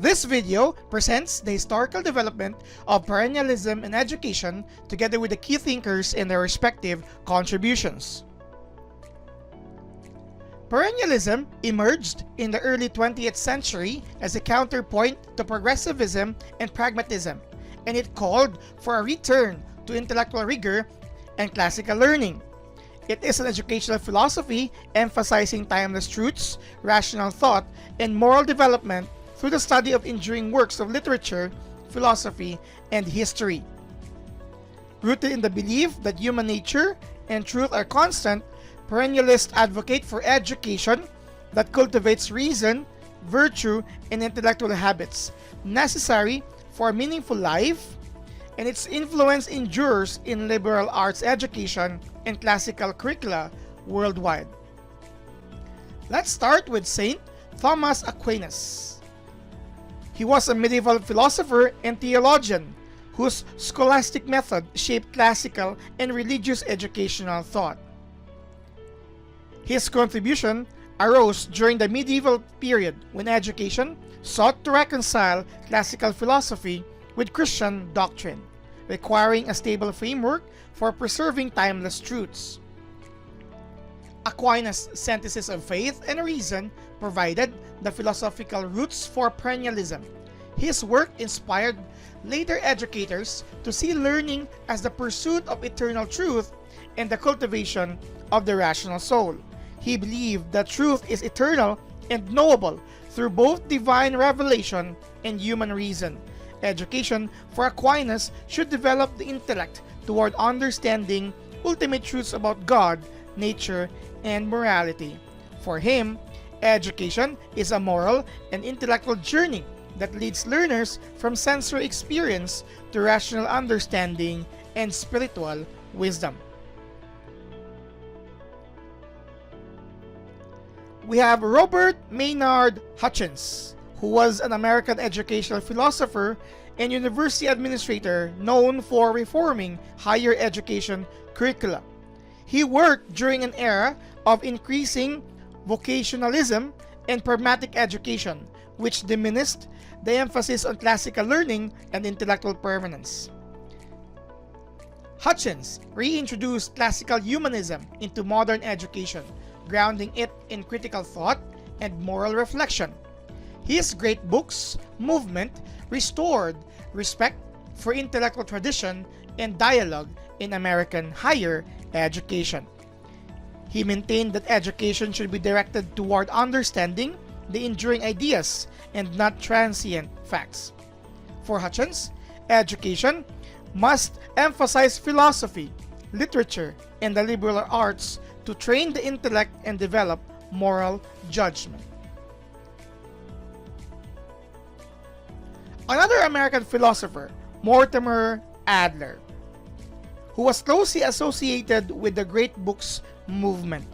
This video presents the historical development of perennialism in education together with the key thinkers and their respective contributions. Perennialism emerged in the early 20th century as a counterpoint to progressivism and pragmatism, and it called for a return to intellectual rigor and classical learning. It is an educational philosophy emphasizing timeless truths, rational thought, and moral development through the study of enduring works of literature, philosophy, and history. Rooted in the belief that human nature and truth are constant, perennialists advocate for education that cultivates reason, virtue, and intellectual habits necessary for a meaningful life, and its influence endures in liberal arts education and classical curricula worldwide. Let's start with Saint Thomas Aquinas. He was a medieval philosopher and theologian whose scholastic method shaped classical and religious educational thought. His contribution arose during the medieval period when education sought to reconcile classical philosophy with Christian doctrine, requiring a stable framework for preserving timeless truths. Aquinas' synthesis of faith and reason provided the philosophical roots for perennialism. His work inspired later educators to see learning as the pursuit of eternal truth and the cultivation of the rational soul. He believed that truth is eternal and knowable through both divine revelation and human reason. Education for Aquinas should develop the intellect toward understanding ultimate truths about God, nature, and morality. For him, education is a moral and intellectual journey that leads learners from sensory experience to rational understanding and spiritual wisdom. We have Robert Maynard Hutchins, who was an American educational philosopher and university administrator known for reforming higher education curricula. He worked during an era of increasing vocationalism and pragmatic education, which diminished the emphasis on classical learning and intellectual permanence. Hutchins reintroduced classical humanism into modern education, grounding it in critical thought and moral reflection. His great books, movement, restored respect for intellectual tradition and dialogue in American higher education. He maintained that education should be directed toward understanding the enduring ideas and not transient facts. For Hutchins, education must emphasize philosophy, literature, and the liberal arts to train the intellect and develop moral judgment. Another American philosopher, Mortimer Adler, who was closely associated with the Great Books movement.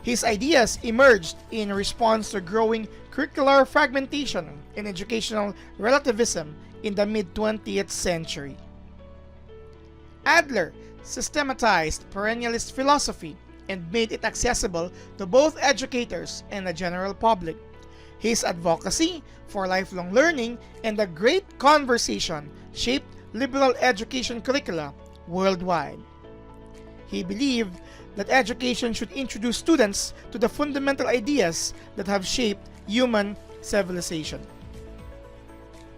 His ideas emerged in response to growing curricular fragmentation and educational relativism in the mid-20th century. Adler systematized perennialist philosophy and made it accessible to both educators and the general public. His advocacy for lifelong learning and the Great Conversation shaped liberal education curricula worldwide. He believed that education should introduce students to the fundamental ideas that have shaped human civilization.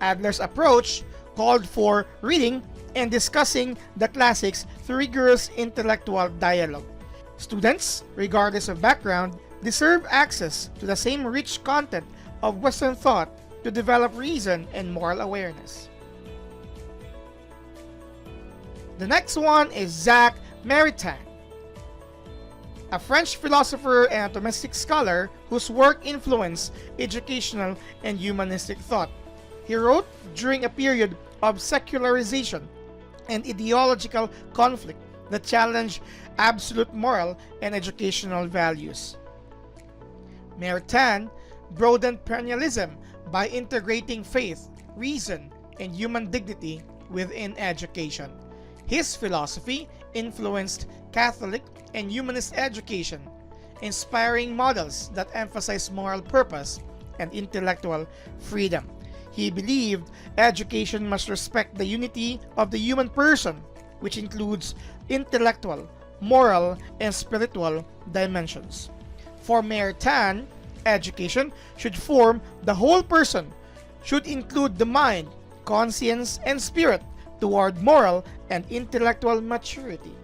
Adler's approach called for reading and discussing the classics through rigorous intellectual dialogue. Students, regardless of background, deserve access to the same rich content of Western thought to develop reason and moral awareness. The next one is Jacques Maritain, a French philosopher and Thomistic scholar whose work influenced educational and humanistic thought. He wrote during a period of secularization and ideological conflict that challenged absolute moral and educational values. Maritain broadened perennialism by integrating faith, reason, and human dignity within education. His philosophy influenced Catholic and humanist education, inspiring models that emphasize moral purpose and intellectual freedom. He believed education must respect the unity of the human person, which includes intellectual, moral, and spiritual dimensions. For Mayor Tan, education should form the whole person, should include the mind, conscience, and spirit toward moral and intellectual maturity.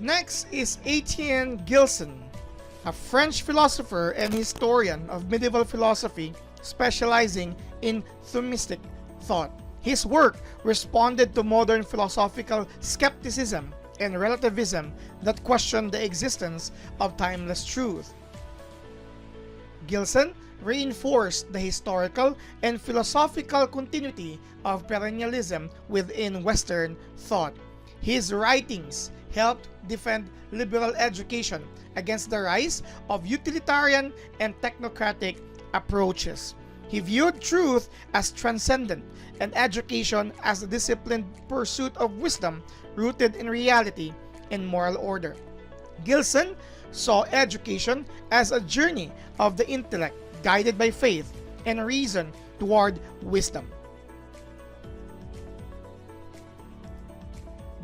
Next is Etienne Gilson, a French philosopher and historian of medieval philosophy specializing in Thomistic thought. His work responded to modern philosophical skepticism and relativism that questioned the existence of timeless truth. Gilson reinforced the historical and philosophical continuity of perennialism within Western thought. His writings helped defend liberal education against the rise of utilitarian and technocratic approaches. He viewed truth as transcendent and education as a disciplined pursuit of wisdom rooted in reality and moral order. Gilson saw education as a journey of the intellect guided by faith and reason toward wisdom.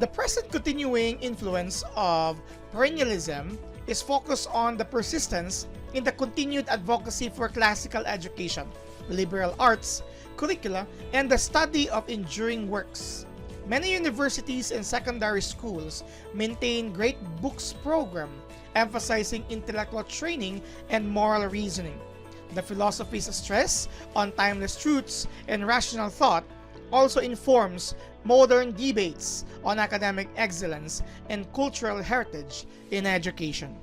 The present continuing influence of perennialism is focused on the persistence in the continued advocacy for classical education, liberal arts, curricula, and the study of enduring works. Many universities and secondary schools maintain great books program emphasizing intellectual training and moral reasoning. The philosophy's stress on timeless truths and rational thought also informs modern debates on academic excellence and cultural heritage in education.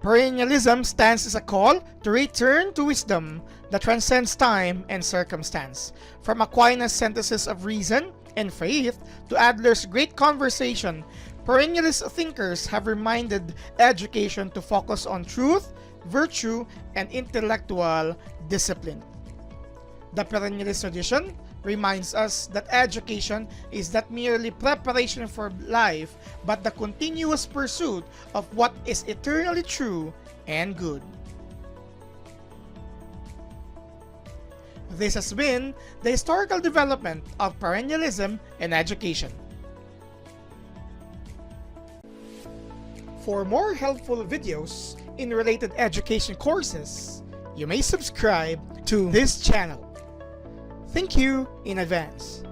Perennialism stands as a call to return to wisdom that transcends time and circumstance. From Aquinas' synthesis of reason and faith to Adler's great conversation, perennialist thinkers have reminded education to focus on truth, virtue, and intellectual discipline. The perennialist tradition reminds us that education is not merely preparation for life, but the continuous pursuit of what is eternally true and good. This has been the historical development of perennialism in education. For more helpful videos in related education courses, you may subscribe to this channel. Thank you in advance.